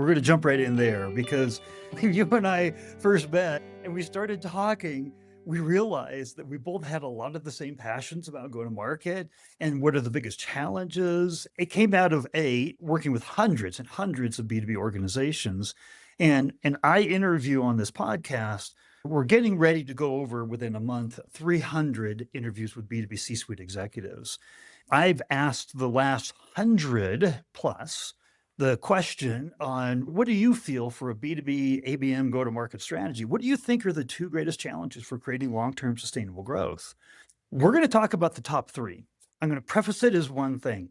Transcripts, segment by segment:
We're going to jump right in there because you and I first met and we started talking. We realized that we both had a lot of the same passions about go to market and what are the biggest challenges. It came out of working with hundreds and hundreds of B2B organizations. And I interview on this podcast. We're getting ready to go over within a month 300 interviews with B2B C-suite executives. I've asked the last 100 plus the question on what do you feel for a B2B ABM go-to-market strategy? What do you think are the two greatest challenges for creating long-term sustainable growth? We're going to talk about the top three. I'm going to preface it as one thing.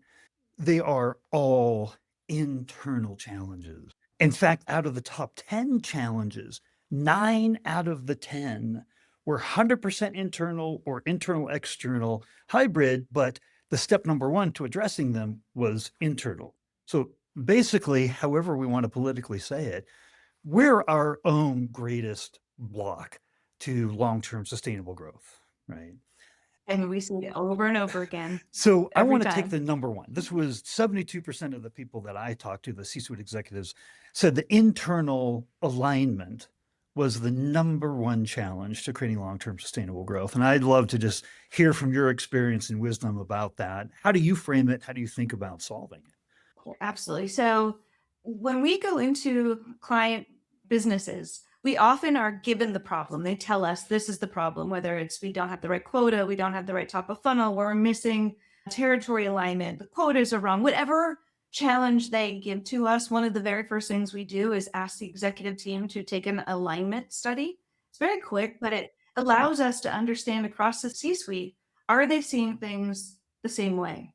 They are all internal challenges. In fact, out of the top 10 challenges, 9 out of the 10 were 100% internal or internal external hybrid, but the step number one to addressing them was internal. So basically, however we want to politically say it, we're our own greatest block to long-term sustainable growth, right? And we see it over and over again, So I every want to take the time. number one. This was 72% of the people that I talked to, the C-suite executives, said the internal alignment was the number one challenge to creating long-term sustainable growth. And I'd love to just hear from your experience and wisdom about that. How do you frame it? How do you think about solving it? Absolutely. So when we go into client businesses, we often are given the problem. They tell us this is the problem, whether it's we don't have the right quota, we don't have the right top of funnel, we're missing territory alignment, the quotas are wrong, whatever challenge they give to us. One of the very first things we do is ask the executive team to take an alignment study. It's very quick, but it allows us to understand across the C suite, are they seeing things the same way?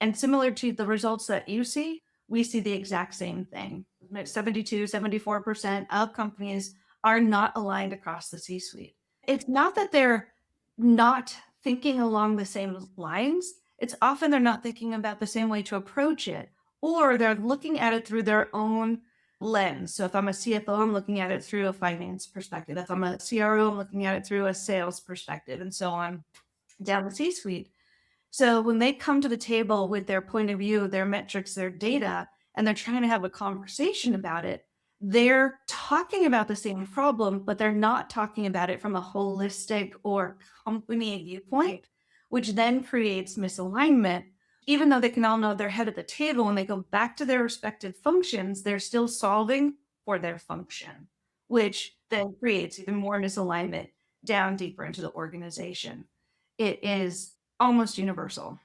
And similar to the results that you see, we see the exact same thing. 72, 74% of companies are not aligned across the C suite. It's not that they're not thinking along the same lines, it's often they're not thinking about the same way to approach it, or they're looking at it through their own lens. So if I'm a CFO, I'm looking at it through a finance perspective. If I'm a CRO, I'm looking at it through a sales perspective, and so on down the C suite. So when they come to the table with their point of view, their metrics, their data, and they're trying to have a conversation about it, they're talking about the same problem, but they're not talking about it from a holistic or company viewpoint, which then creates misalignment. Even though they can all know their head at the table, when they go back to their respective functions, they're still solving for their function, which then creates even more misalignment down deeper into the organization. It is almost universal.